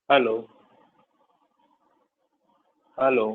Hello. Hello.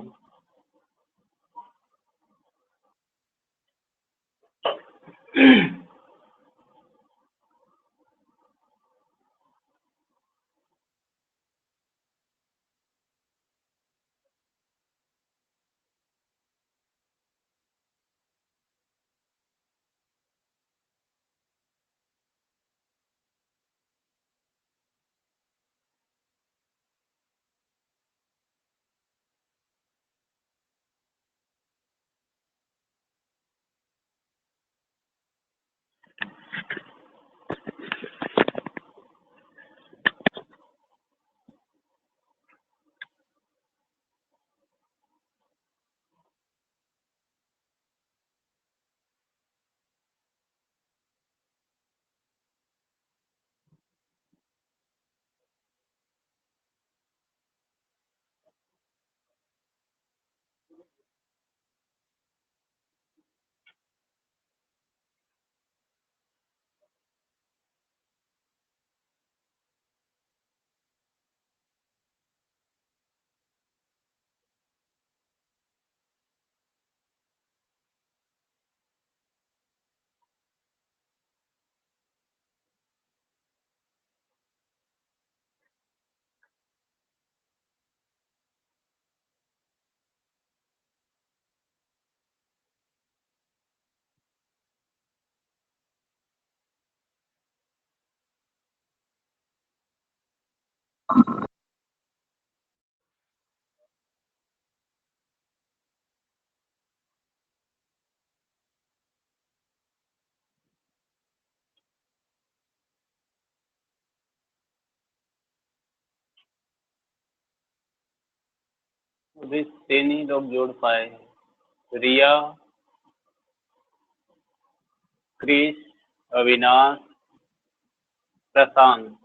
अभी 3 ही लोग जोड़ पाए। रिया, क्रिस, अविनाश, प्रशांत।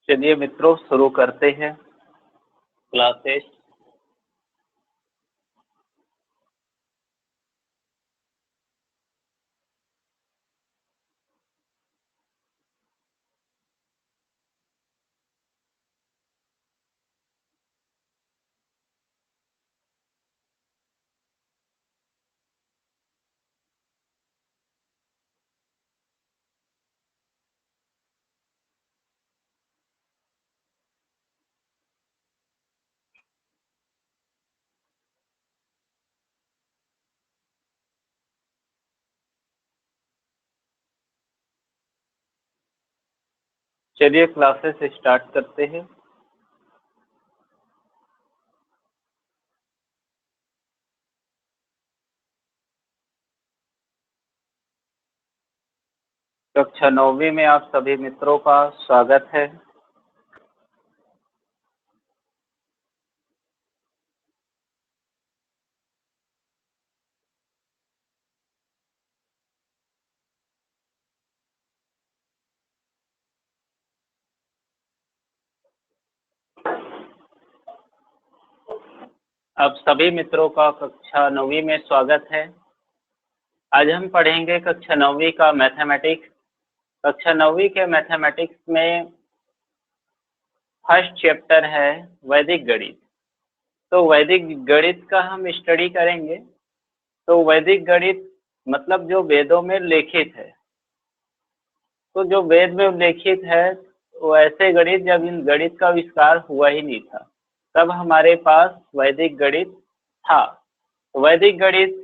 चलिए मित्रों, शुरू करते हैं क्लासेस। चलिए क्लासेस स्टार्ट करते हैं। कक्षा 9वीं में आप सभी मित्रों का स्वागत है। आप सभी मित्रों का कक्षा 9वीं में स्वागत है। आज हम पढ़ेंगे कक्षा 9वीं का मैथमेटिक्स। कक्षा 9वीं के मैथमेटिक्स में फर्स्ट चैप्टर है वैदिक गणित। तो वैदिक गणित का हम स्टडी करेंगे। तो वैदिक गणित मतलब जो वेदों में लिखित है। तो जो वेद में उल्लेखित है वो ऐसे गणित जब इन गणित का आविष्कार हुआ ही नहीं था, तब हमारे पास वैदिक गणित था। वैदिक गणित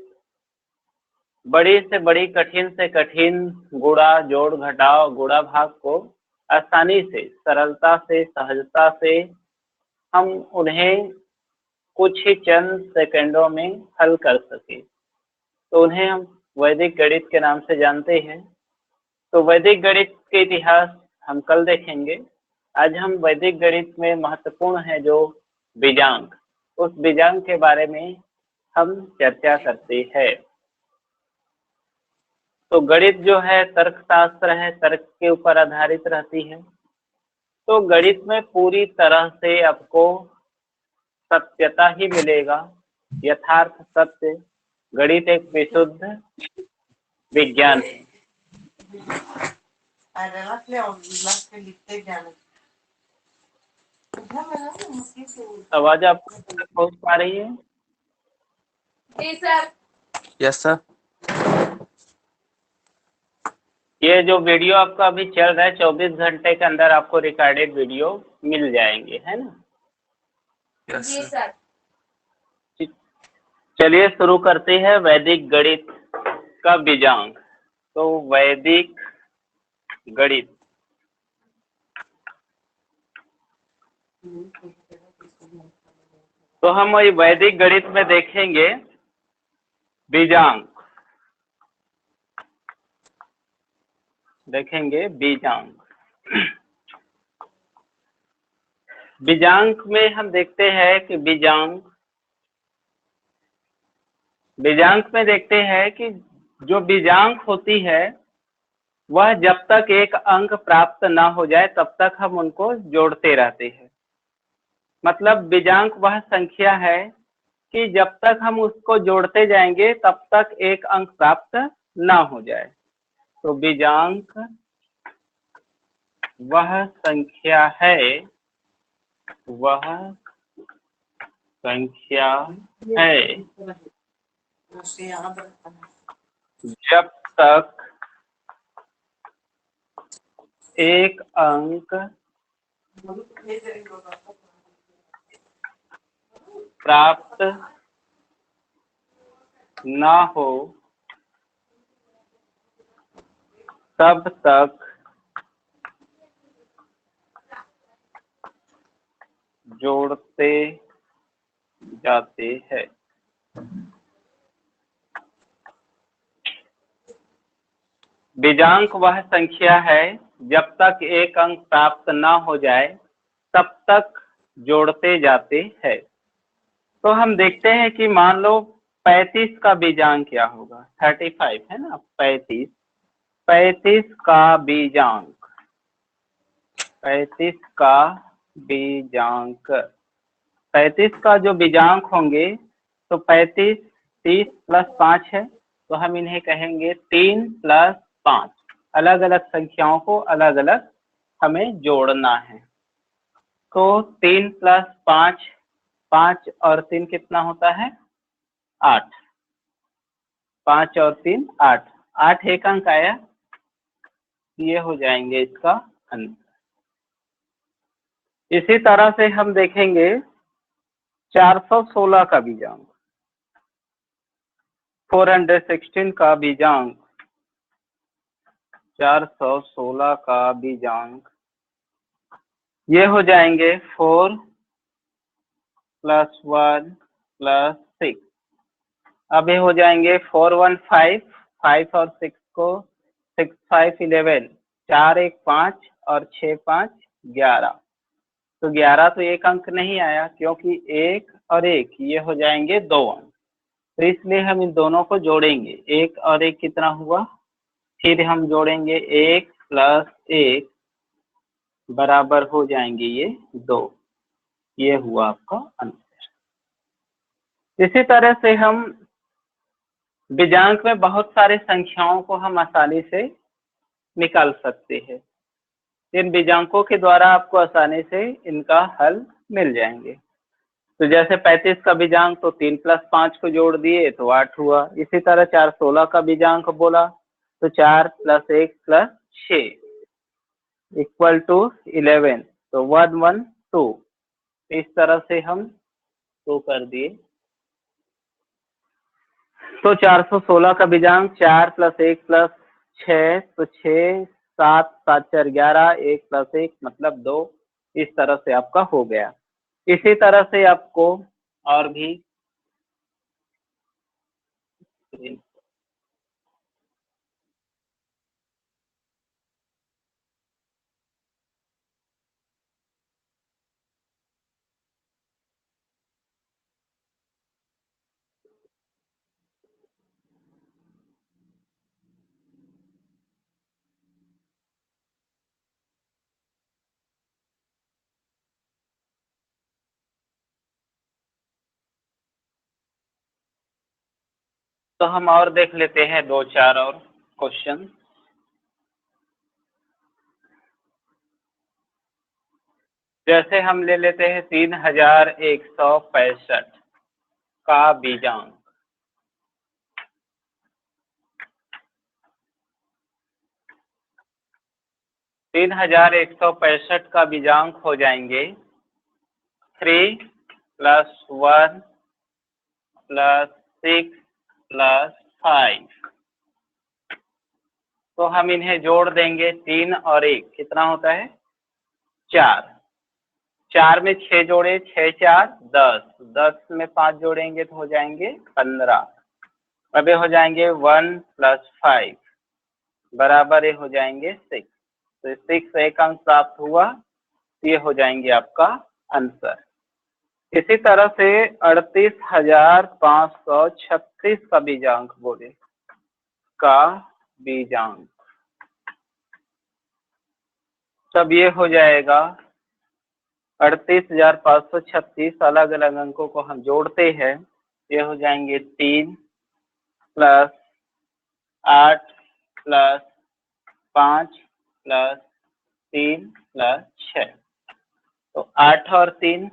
बड़ी से बड़ी, कठिन से कठिन गुणा जोड़ घटाव गुणा भाग को आसानी से, सरलता से, सहजता से हम उन्हें कुछ ही चंद सेकंडों में हल कर सके, तो उन्हें हम वैदिक गणित के नाम से जानते हैं। तो वैदिक गणित के इतिहास हम कल देखेंगे। आज हम वैदिक गणित में महत्वपूर्ण है जो बीजांक, उस बीजांक के बारे में हम चर्चा करते हैं। तो गणित जो है तर्कशास्त्र है, तर्क के ऊपर आधारित रहती है। तो गणित में पूरी तरह से आपको सत्यता ही मिलेगा, यथार्थ सत्य। गणित एक विशुद्ध विज्ञान है। आवाज आपको तक पहुंच पा रही है? जी सर। Yes sir. ये जो वीडियो आपका अभी चल रहा है 24 घंटे के अंदर आपको रिकॉर्डेड वीडियो मिल जाएंगे, है ना? जी सर। चलिए शुरू करते हैं वैदिक गणित का बीजांक। तो वैदिक गणित तो हम वैदिक गणित में देखेंगे बीजांक, देखेंगे बीजांक। बीजांक में हम देखते हैं कि बीजांक में देखते हैं कि जो बीजांक होती है वह जब तक एक अंक प्राप्त ना हो जाए तब तक हम उनको जोड़ते रहते हैं। मतलब बीजांक वह संख्या है कि जब तक हम उसको जोड़ते जाएंगे तब तक एक अंक प्राप्त ना हो जाए। तो बीजांक वह संख्या है, जब तक एक अंक प्राप्त ना हो तब तक जोड़ते जाते हैं। बीजांक वह संख्या है जब तक एक अंक प्राप्त ना हो जाए तब तक जोड़ते जाते हैं। तो हम देखते हैं कि मान लो 35 का बीजांक क्या होगा? 35 है ना, 35 का बीजांक 35 का बीजांक। 35 का जो बीजांक होंगे तो 35 30 प्लस 5 है, तो हम इन्हें कहेंगे 3 प्लस 5। अलग अलग संख्याओं को अलग अलग हमें जोड़ना है। तो 3 प्लस 5, 5 और 3 कितना होता है? 8। 5 और 3 8, 8 एक अंक आया, ये हो जाएंगे इसका आंसर। इसी तरह से हम देखेंगे 416 का बीजांक, 416 का बीजांक, 416 का बीजांक, ये हो जाएंगे 4 + 1 + 6। अब ये हो जाएंगे 4 1 5, 5 और 6 को 6 5 11, 4 1 5 और 6 5 11। तो 11 तो एक अंक नहीं आया, क्योंकि 1 और 1 ये हो जाएंगे 2 अंक। तो इसलिए हम इन दोनों को जोड़ेंगे। 1 और 1 कितना हुआ? फिर हम जोड़ेंगे 1 + 1 बराबर हो जाएंगे ये 2। ये हुआ आपका आंसर। इसी तरह से हम बीजांक में बहुत सारे संख्याओं को हम आसानी से निकाल सकते हैं। इन बीजांकों के द्वारा आपको आसानी से इनका हल मिल जाएंगे। तो जैसे 35 का बीजांक तो 3 + 5 को जोड़ दिए तो 8 हुआ। इसी तरह 416 का बीजांक बोला तो 4 + 1 + 6 = 11। तो 1 1 2। इस तरह से हम 2 कर दिए। तो 416 का बीजांक 4 + 1 + 6 तो 6, 7 7 4 11, 1 + 1 मतलब 2। इस तरह से आपका हो गया। इसी तरह से आपको और भी तो हम और देख लेते हैं 2 4 और क्वेश्चन। जैसे हम ले लेते हैं 3165 का बीजांक। 3165 का बीजांक हो जाएंगे 3 + 1 + 6 + 5। तो हम इन्हें जोड़ देंगे। 3 और 1 कितना होता है? 4। 4 में 6 जोड़े, 6 4 10, 10 में 5 जोड़ेंगे तो हो जाएंगे 15। अब ये हो जाएंगे 1 + 5 बराबर ये हो जाएंगे 6। तो 6 एक अंक प्राप्त हुआ, ये हो जाएंगे आपका आंसर। इसी तरह से 38,536 का बीजांक बोले, का बीजांक। तब ये हो जाएगा 38,536। अलग अलग अंकों को हम जोड़ते हैं, ये हो जाएंगे 3 + 8 + 5 + 3 + 6। तो 8 और 3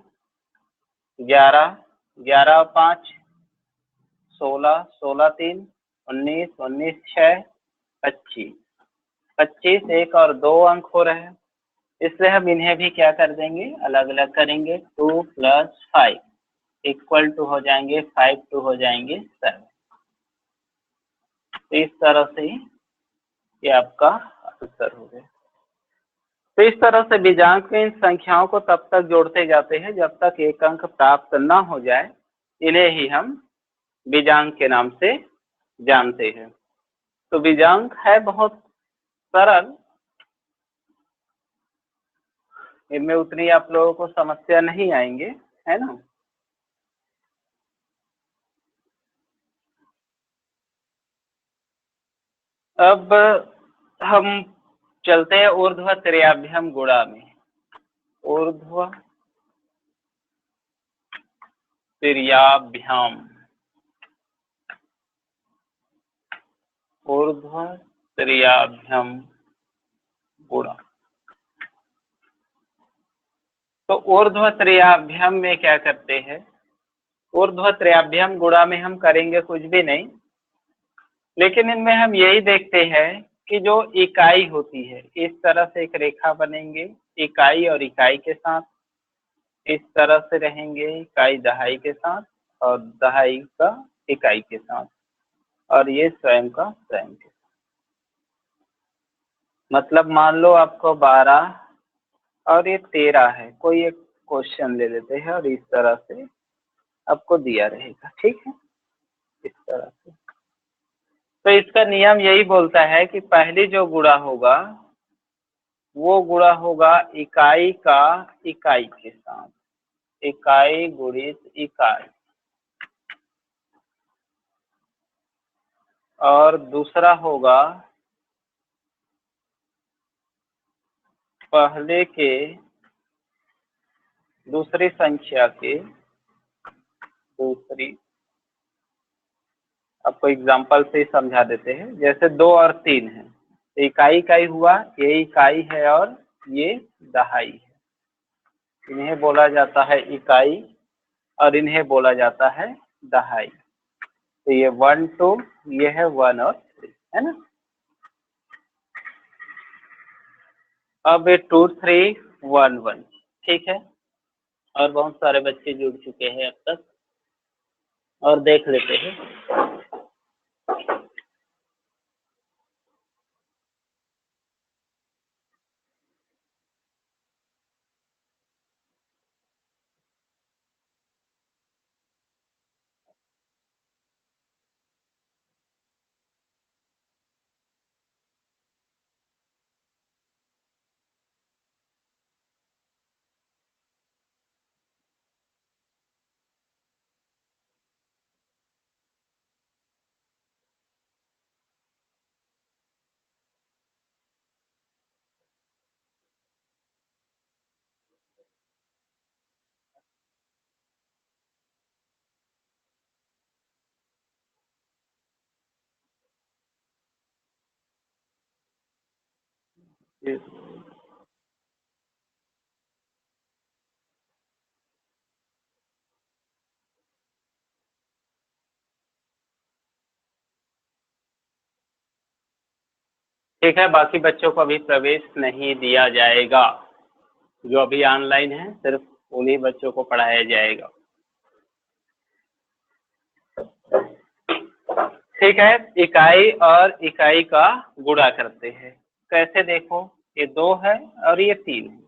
11, 11 और 5 16, 16 3 19, 19 6 25, 25 1 और 2 अंक हो रहे हैं। इसलिए हम इन्हें भी क्या कर देंगे? अलग अलग करेंगे। 2 + 5 = हो जाएंगे 5 2 हो जाएंगे 7। तो इस तरह से ये आपका आंसर हो गया। तो इस तरह से बीजांक में इन संख्याओं को तब तक जोड़ते जाते हैं जब तक एक अंक प्राप्त न हो जाए। इन्हें ही हम बीजांक के नाम से जानते हैं। तो बीजांक है बहुत सरल, इनमें उतनी आप लोगों को समस्या नहीं आएंगे, है ना। अब हम चलते हैं ऊर्ध्व त्रियाभ्यम गुणा में। ऊर्ध्व तिर्याभ्याम, ऊर्ध्व तिर्याभ्याम गुणा। तो ऊर्ध्व त्रियाभ्याम में क्या करते हैं? ऊर्ध्व त्रियाभ्याम गुणा में हम करेंगे कुछ भी नहीं, लेकिन इनमें हम यही देखते हैं कि जो इकाई होती है, इस तरह से एक रेखा बनेंगे इकाई और इकाई के साथ, इस तरह से रहेंगे इकाई दहाई के साथ और दहाई का इकाई के साथ, और ये स्वयं का स्वयं के साथ। मतलब मान लो आपको 12 और ये 13 है, कोई एक क्वेश्चन ले लेते हैं और इस तरह से आपको दिया रहेगा, ठीक है, इस तरह से। तो इसका नियम यही बोलता है कि पहले जो गुणा होगा वो गुणा होगा इकाई का इकाई के साथ, इकाई गुणित इकाई, और दूसरा होगा पहले के दूसरी संख्या के दूसरी, आपको एग्जांपल से समझा देते हैं। जैसे 2 और 3 है, तो इकाई इकाई हुआ, ये इकाई है और ये दहाई है, इन्हें बोला जाता है इकाई और इन्हें बोला जाता है दहाई। तो ये 1 2, ये है 1 और 3, है ना। अब ये 2 3 1 1, ठीक है। और बहुत सारे बच्चे जुड़ चुके हैं अब तक, और देख लेते हैं। ठीक है, बाकी बच्चों को अभी प्रवेश नहीं दिया जाएगा, जो अभी ऑनलाइन है सिर्फ उन्हीं बच्चों को पढ़ाया जाएगा। ठीक है, इकाई और इकाई का गुणा करते हैं। कैसे? देखो, ये 2 है और ये 3 है,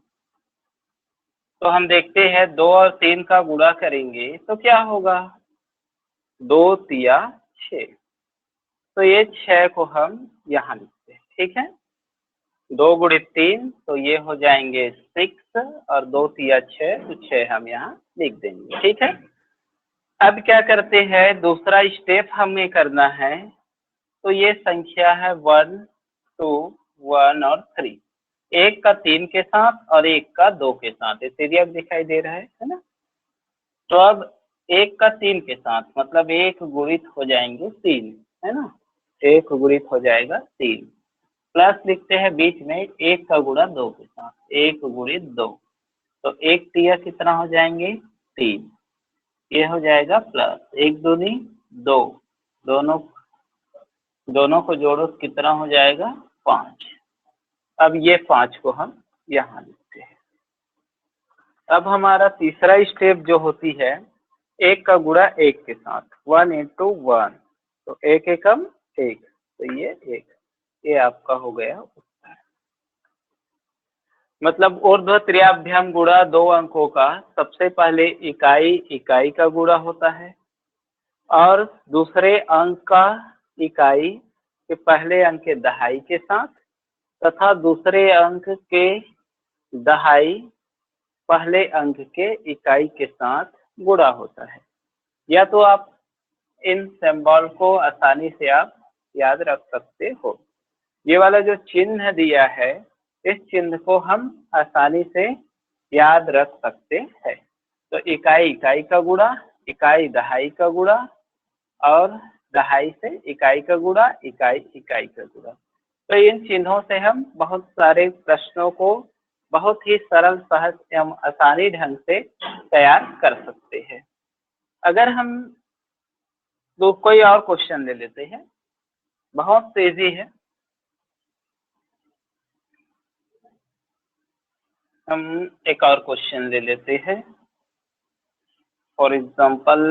तो हम देखते हैं 2 और 3 का गुणा करेंगे तो क्या होगा? 2 तिया 6, तो ये 6 को हम यहाँ लिखते हैं, ठीक है। 2 गुणित 3, तो ये हो जाएंगे 6, और 2 तिया 6, तो 6 हम यहाँ लिख देंगे, ठीक है। अब क्या करते हैं, दूसरा स्टेप हमें करना है। तो ये संख्या है 1 2 1 और 3, एक का 3 के साथ और एक का 2 के साथ, ये तिर्यक दिखाई दे रहा है ना। तो अब एक का 3 के साथ मतलब एक गुणित हो जाएंगे 3, है ना, एक गुणित हो जाएगा 3, प्लस लिखते हैं बीच में एक का गुणा 2 के साथ, एक गुणित 2, तो एक तिया कितना हो जाएंगे? 3, ये हो जाएगा प्लस, एक दूनी 2, दोनों को जोड़ो कितना हो जाएगा? 5। अब ये 5 को हम यहाँ लिखते हैं। अब हमारा तीसरा स्टेप जो होती है, एक का गुणा एक के साथ, 1 into 1, तो एक एकम 1, तो ये 1, ये आपका हो गया उत्तर। मतलब ऊर्ध्व त्रियाभ्याम गुणा 2 अंकों का सबसे पहले इकाई इकाई का गुणा होता है, और दूसरे अंक का इकाई के पहले अंक के दहाई के साथ, तथा दूसरे अंक के दहाई पहले अंक के इकाई के साथ गुणा होता है। या तो आप इन सिंबल को आसानी से आप याद रख सकते हो। ये वाला जो चिन्ह दिया है, इस चिन्ह को हम आसानी से याद रख सकते हैं। तो इकाई इकाई का गुणा, इकाई दहाई का गुणा, और दहाई से इकाई का गुणा, इकाई इकाई का गुणा। तो इन चिन्हों से हम बहुत सारे प्रश्नों को बहुत ही सरल, सहज एवं आसानी ढंग से तैयार कर सकते हैं। अगर हम कोई और क्वेश्चन ले लेते हैं, बहुत तेजी है। हम एक और क्वेश्चन ले लेते हैं, फॉर एग्जाम्पल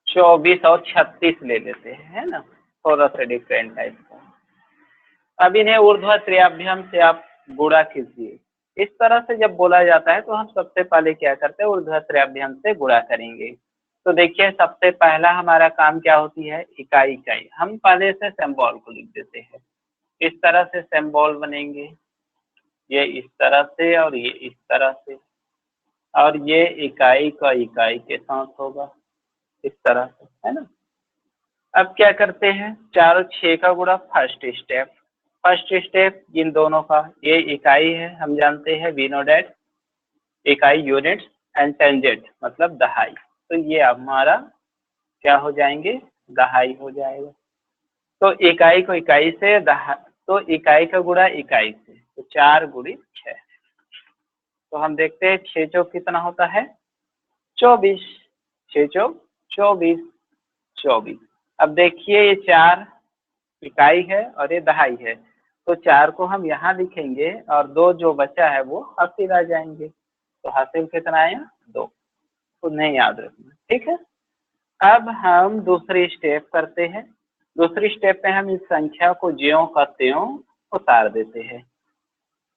24 और 36 ले लेते हैं, है ना, थोड़ा सा डिफरेंट टाइप का। अब इन्हें ऊर्ध्व त्रियाभ्याम से आप गुणा कीजिए। इस तरह से जब बोला जाता है तो हम सबसे पहले क्या करते हैं, ऊर्ध्व त्रियाभ्याम से गुणा करेंगे। तो देखिए सबसे पहला हमारा काम क्या होती है, इकाई इकाई। हम पहले से सिंबल को लिख देते हैं। इस तरह से सिंबल बनेंगे, ये इस तरह से और ये इस तरह से, और ये इकाई का इकाई के साथ होगा इस तरह से, है ना। अब क्या करते हैं, 4 और 6 का गुणा, first step. First step in दोनों का, ये इकाई है, हम जानते हैं वी नो दैट इकाई यूनिट एंड टेंजेंट मतलब दहाई। तो ये हमारा क्या हो जाएंगे, दहाई हो जाएगा। तो इकाई को इकाई से तो इकाई का गुणा इकाई से, तो 4 गुणित 6। तो हम देखते हैं 6 चौक कितना होता है, 24। 6 चौक 24, 24। अब देखिए ये 4 इकाई है और ये दहाई है, तो 4 को हम यहाँ लिखेंगे और 2 जो बचा है वो हासिल आ जाएंगे। तो हासिल कितना आया, 2। तो नहीं याद रखना, ठीक है। अब हम दूसरी स्टेप करते हैं। दूसरी स्टेप में हम इस संख्या को ज्यों का त्यों उतार देते हैं।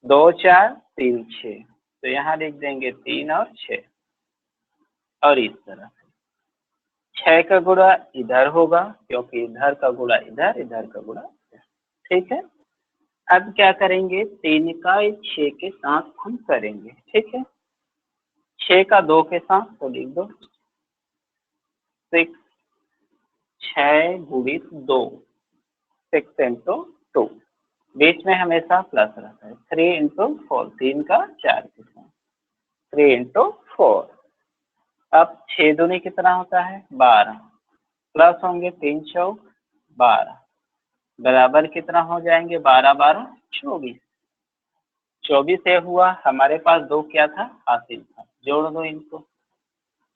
2 4 3 6, तो यहाँ लिख देंगे 3 और 6, और इस तरह से 6 का गुणा इधर होगा क्योंकि इधर का गुणा इधर, इधर का गुणा इधर, ठीक है। अब क्या करेंगे, 3 का 6 के साथ हम करेंगे, ठीक है। 6 का 2 के साथ, तो लिख दो 6, 6 गुणित 2, 6 इंटू 2, बीच में हमेशा प्लस रहता है। 3 इंटू 4, 3 का 4 के साथ, 3 इंटू 4। अब 6 दूनी कितना होता है, 12, प्लस होंगे 3 चौक 12, बराबर कितना हो जाएंगे, 12 12 24। 24 से हुआ, हमारे पास 2 क्या था, हासिल था, जोड़ दो इनको।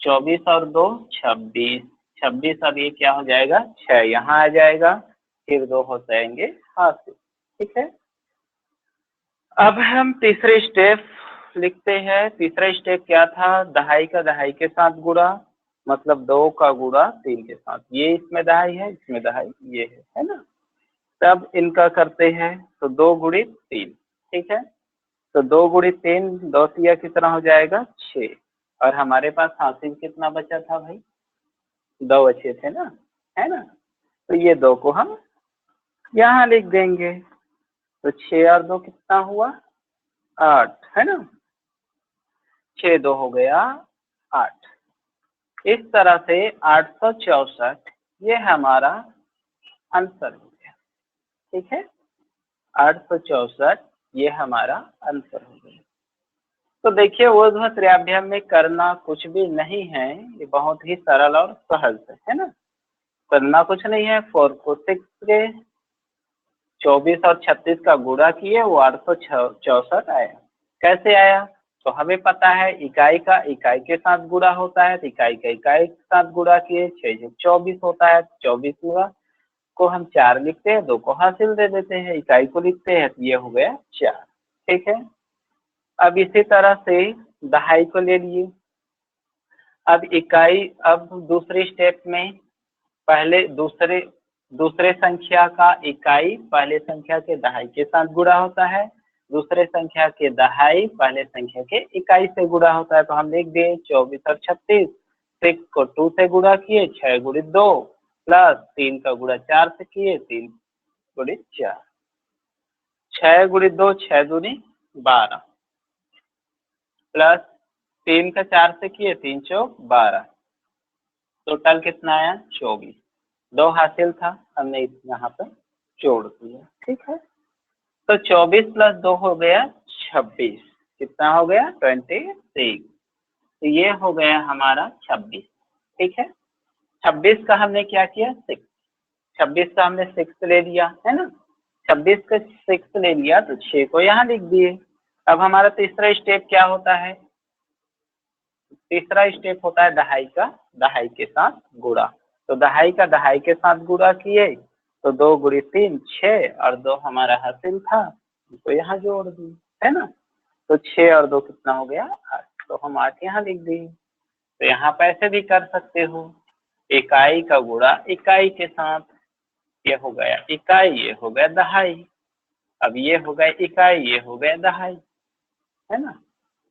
24 और 2 26, 26। अब ये क्या हो जाएगा, 6 यहाँ आ जाएगा, फिर 2 हो जाएंगे हासिल, ठीक है। अब हम तीसरे स्टेप लिखते हैं। तीसरा स्टेप क्या था, दहाई का दहाई के साथ गुणा, मतलब 2 का गुणा 3 के साथ। ये इसमें दहाई है, इसमें दहाई ये है ना। तब इनका करते हैं, तो 2 गुणित 3, ठीक है। तो 2 गुणित 3, 2 तिया कितना हो जाएगा, 6। और हमारे पास हासिल कितना बचा था भाई, 2 बचे थे ना, है ना। तो ये 2 को हम यहाँ लिख देंगे। तो 6 और 2 कितना हुआ, 8, है ना। 6 2 हो गया 8। इस तरह से 864 ये हमारा आंसर हो गया, ठीक है। 864 ये हमारा आंसर हो गया। तो देखिए ऊर्ध्व त्रियाभ्याम में करना कुछ भी नहीं है, ये बहुत ही सरल और सहज है ना। करना कुछ नहीं है, 4 को 6 के 24 और 36 का गुणा किए, वो 864 आया। कैसे आया, तो हमें पता है इकाई का इकाई के साथ गुणा होता है, तो इकाई का इकाई के साथ गुणा किए, 6 24 होता है। 24 गुणा को हम 4 लिखते हैं, 2 को हासिल दे देते हैं, इकाई को लिखते हैं, तो ये हो गया 4, ठीक है। अब इसी तरह से दहाई को ले लिए। अब इकाई, अब दूसरे स्टेप में पहले दूसरे संख्या का इकाई पहले संख्या के दहाई के साथ गुणा होता है, दूसरे संख्या के दहाई पहले संख्या के इकाई से गुणा होता है। तो हम लिख दिए 24 और 36, 6 को 2 से गुणा किए, 6 गुणित 2, प्लस 3 का गुणा 4 से किए, 3 गुणित 4, 6 गुणित 2, 6 दूनी 12, प्लस 3 का 4 से किए, 3 चौक 12, टोटल कितना आया, 24। 2 हासिल था, हमने यहाँ पर जोड़ दिया, ठीक है। तो 24 प्लस 2 हो गया 26, कितना हो गया 26। तो ये हो गया हमारा 26। ठीक है, 26 का हमने क्या किया 6, 26 का हमने 6 ले लिया है ना, 26 का 6 ले लिया तो 6 को यहाँ लिख दिए। अब हमारा तीसरा स्टेप क्या होता है, तीसरा स्टेप होता है दहाई का दहाई के साथ गुणा। तो दहाई का दहाई के साथ गुणा किए तो 2 गुणी 3 6 और 2 हमारा हासिल था तो यहाँ जोड़ दी है ना। तो 6 और 2 कितना हो गया 8, तो हम 8 यहाँ लिख दिए। तो यहाँ पे ऐसे भी कर सकते हो, इकाई का गुणा इकाई के साथ, ये हो गया इकाई, ये हो गया दहाई। अब ये हो गया इकाई, ये हो गया दहाई है ना,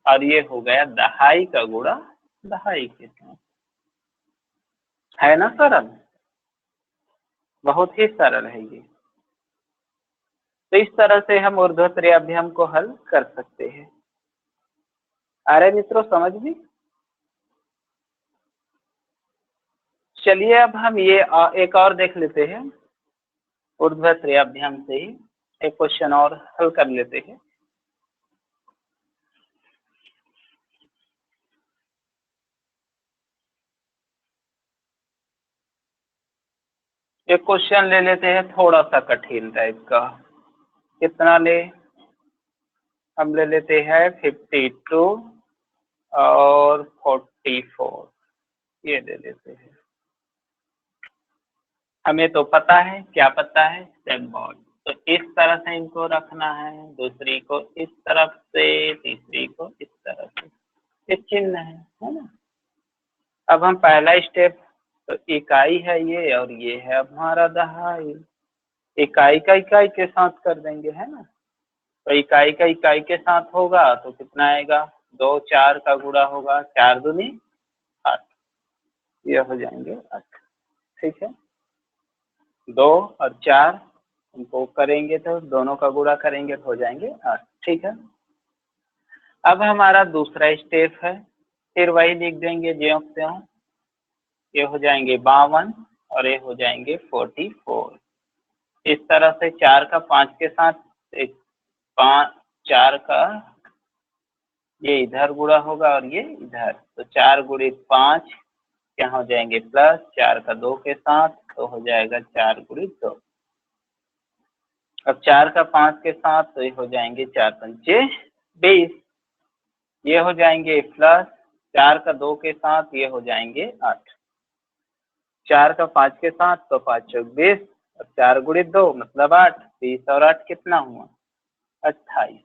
और ये हो गया दहाई का गुणा दहाई के साथ, है ना सरल, बहुत ही सरल है ये। तो इस तरह से हम ऊर्ध्वत्र अभियम को हल कर सकते हैं। अरे मित्रों समझ भी। चलिए अब हम ये एक और देख लेते हैं, ऊर्ध्वत्र अभियम से ही एक क्वेश्चन और हल कर लेते हैं। एक क्वेश्चन ले लेते हैं थोड़ा सा कठिन टाइप का, कितना ले, हम ले लेते हैं 52 और 44, ये ले लेते हैं। हमें तो पता है, क्या पता है, सिंबल, तो इस तरह से इनको रखना है, दूसरी को इस तरफ से, तीसरी को इस तरफ से, ये चिन्ह है ना। अब हम पहला स्टेप, तो इकाई है ये और ये है अब हमारा दहाई, इकाई का इकाई के साथ कर देंगे है ना। तो इकाई का इकाई के साथ होगा तो कितना आएगा, 2 4 का गुणा होगा, 4 दूनी 8, ये हो जाएंगे 8। ठीक है, 2 और 4 उनको करेंगे तो दोनों का गुणा करेंगे तो हो जाएंगे 8। ठीक है, अब हमारा दूसरा स्टेप है, फिर वही लिख देंगे ज्यों त्यों, ये हो जाएंगे 52 और ये हो जाएंगे 44। इस तरह से 4 का 5 के साथ, 5 4 का ये इधर गुणा होगा और ये इधर, तो 4 गुणित 5 क्या हो जाएंगे प्लस, 4 का 2 के साथ तो हो जाएगा 4 गुणित 2। अब 4 का 5 के साथ तो ये हो जाएंगे 4 पंचे 20, ये हो जाएंगे प्लस, 4 का 2 के साथ ये हो जाएंगे 8, 4 का 5 के साथ तो 5 चौक 20 और 4 गुणित 2 मतलब 8, 20 और 8 कितना हुआ 28,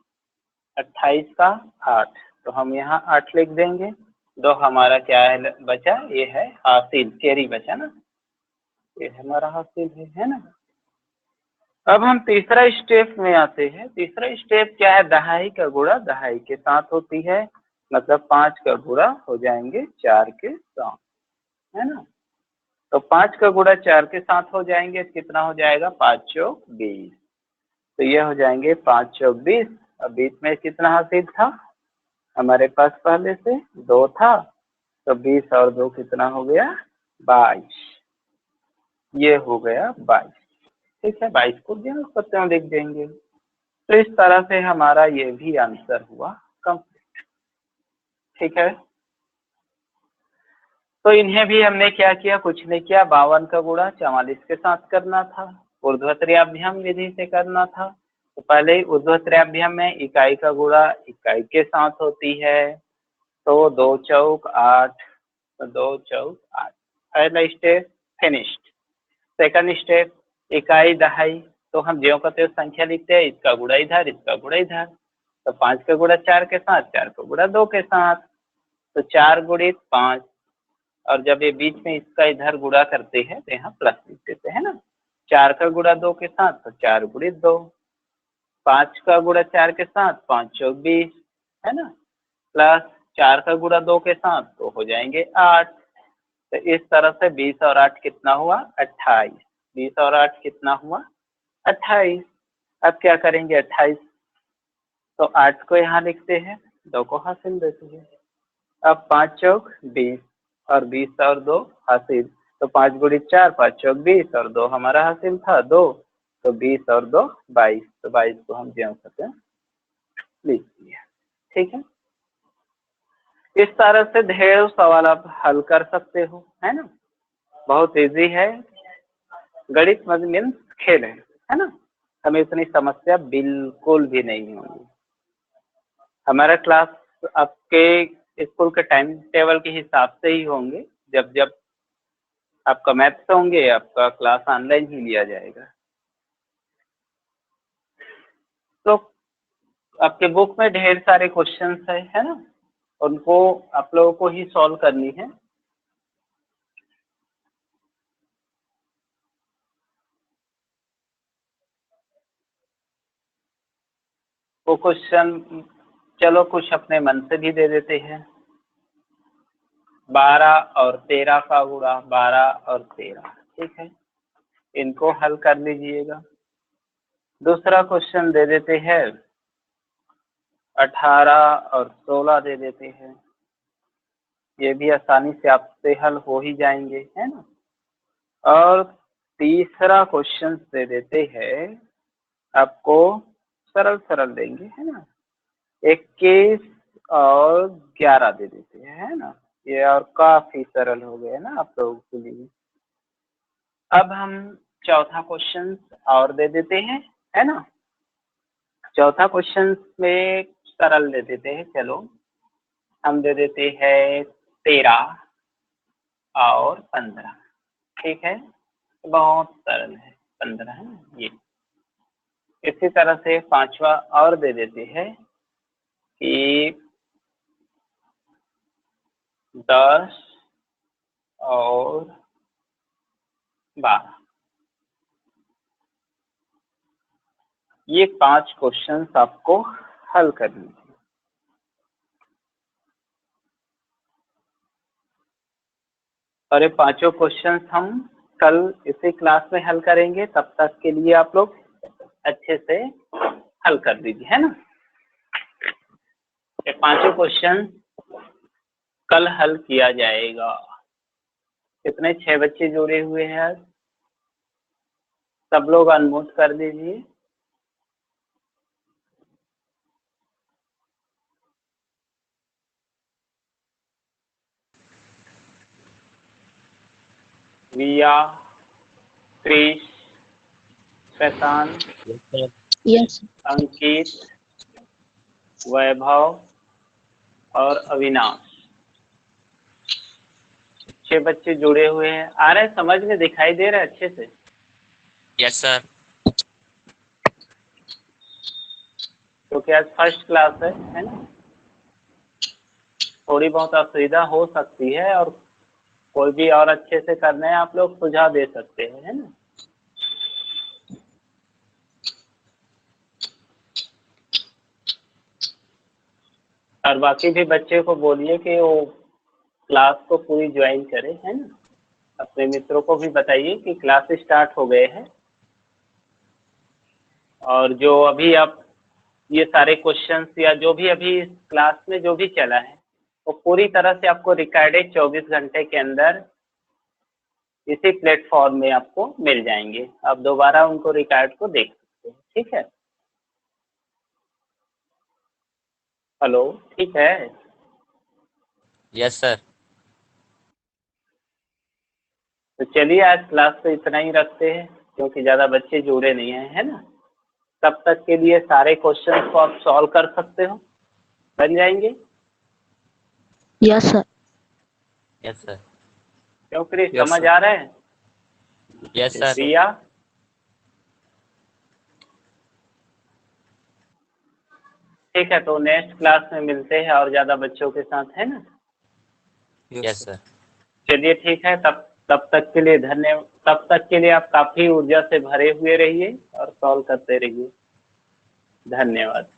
28 का 8, तो हम यहाँ 8 लिख देंगे। 2 हमारा क्या है बचा, ये है हासिल, कैरी बचा ना, ये हमारा हासिल है ना। अब हम तीसरा स्टेप में आते हैं। तीसरा स्टेप क्या है, दहाई का गुणा दहाई के साथ होती है, मतलब 5 का गुणा हो जाएंगे 4 के साथ है ना। तो 5 का गुणा 4 के साथ हो जाएंगे, कितना हो जाएगा 5 चौक 20, तो ये हो जाएंगे 5 चौक 20। अब बीच में कितना हासिल था हमारे पास, पहले से 2 था, तो 20 और 2 कितना हो गया 22, ये हो गया 22। ठीक है, 22 को ज्ञात पत्तियों लिख देंगे। तो इस तरह से हमारा ये भी आंसर हुआ कंप्लीट। ठीक है, तो इन्हें भी हमने क्या किया, कुछ नहीं किया, 52 का गुणा 44 के साथ करना था, ऊर्ध्वत्रयाभ्याम विधि से करना था। तो पहले ऊर्ध्वत्रयाभ्याम में इकाई का गुणा इकाई के साथ होती है, तो 2 चौक 8, तो 2 चौक 8, पहला स्टेप फिनिश्ड। सेकंड स्टेप इकाई दहाई, तो हम ज्यों का त्यों संख्या लिखते हैं, इसका गुणा इधर, इसका गुणा इधर, तो 5 का गुणा 4 के साथ, 4 का गुणा 2 के साथ, तो 4 गुणित 5, और जब ये बीच में इसका इधर गुणा करते हैं तो यहाँ प्लस लिख देते हैं ना। 4 का गुणा 2 के साथ तो 4 गुणित 2, 5 का गुणा 4 के साथ 5 चौक 20 है ना, प्लस 4 का गुणा 2 के साथ तो हो जाएंगे 8। तो इस तरह से 20 और 8 कितना हुआ 28, 20 और 8 कितना हुआ 28। अब क्या करेंगे 28, तो 8 को यहाँ लिखते हैं, 2 को हासिल देते हैं। अब 5 चौक 20 और 20 और 2 हासिल, तो 5 गुणित 4 5 चौक 20 और 2 हमारा हासिल था 2, तो 20 और 2 22, तो 22 को हम ज्यों करते हैं लिख दिया। ठीक है। इस तरह से ढेर सवाल आप हल कर सकते हो, है ना। बहुत इजी है, गणित मीन्स खेल है ना। हमें इतनी समस्या बिल्कुल भी नहीं होगी। हमारा क्लास आपके स्कूल के टाइम टेबल के हिसाब से ही होंगे। जब जब आपका मैथ्स होंगे आपका क्लास ऑनलाइन ही लिया जाएगा। तो आपके बुक में ढेर सारे क्वेश्चंस है ना, उनको आप लोगों को ही सॉल्व करनी है। वो क्वेश्चन चलो कुछ अपने मन से भी दे देते हैं। 12 और 13 का गुणा 12 और 13, ठीक है, इनको हल कर लीजिएगा। दूसरा क्वेश्चन दे देते हैं 18 और 16 दे देते हैं, ये भी आसानी से आपसे हल हो ही जाएंगे, है ना। और तीसरा क्वेश्चन दे देते हैं आपको, सरल सरल देंगे, है ना, 21 और 11 दे देते हैं, है ना। ये और काफी सरल हो गए ना आप लोगों के लिए। अब हम चौथा क्वेश्चन और दे देते हैं, है ना। चौथा क्वेश्चन में सरल दे देते हैं, चलो हम दे देते हैं 13 और 15, ठीक है, बहुत सरल है 15, है ना ये। इसी तरह से पांचवा और दे देते हैं कि 10 और 12, ये 5 क्वेश्चंस आपको हल करने हैं। और ये पांचों क्वेश्चंस हम कल इसी क्लास में हल करेंगे, तब तक के लिए आप लोग अच्छे से हल कर लीजिए, है ना। ये पांचों क्वेश्चन कल हल किया जाएगा। कितने 6 बच्चे जुड़े हुए हैं आज, सब लोग अनम्यूट कर दीजिए। रिया, क्रिश, प्रशांत, यस अंकित, वैभव और अविनाश, 6 बच्चे जुड़े हुए हैं। आ रहे समझ में, दिखाई दे रहा है अच्छे से? Yes sir. क्योंकि आज फर्स्ट क्लास है ना, थोड़ी बहुत असुविधा हो सकती है, और कोई भी और अच्छे से करना है आप लोग सुझाव दे सकते हैं, है ना। और बाकी भी बच्चे को बोलिए कि वो क्लास को पूरी ज्वाइन करे, है ना। अपने मित्रों को भी बताइए कि क्लास स्टार्ट हो गए हैं, और जो अभी आप ये सारे क्वेश्चंस या जो भी अभी क्लास में जो भी चला है वो पूरी तरह से आपको रिकॉर्डेड 24 घंटे के अंदर इसी प्लेटफॉर्म में आपको मिल जाएंगे। आप दोबारा उनको रिकॉर्ड को देख सकते हैं, ठीक है। हेलो, ठीक है। Yes sir. तो चलिए आज क्लास तो इतना ही रखते हैं, क्योंकि ज़्यादा बच्चे जुड़े नहीं हैं, है ना। तब तक के लिए सारे क्वेश्चन को आप सॉल्व कर सकते हो, बन जाएंगे। Yes sir. Yes sir. क्यों क्रिश, Yes, समझ sir. आ रहे हैं? Yes sir. रिया, ठीक है, तो नेक्स्ट क्लास में मिलते हैं और ज़्यादा बच्चों के साथ, है ना। Yes sir. चलिए ठीक है, तब तक के लिए धन्यवाद। तब तक के लिए आप काफ़ी ऊर्जा से भरे हुए रहिए और सॉल्व करते रहिए। धन्यवाद।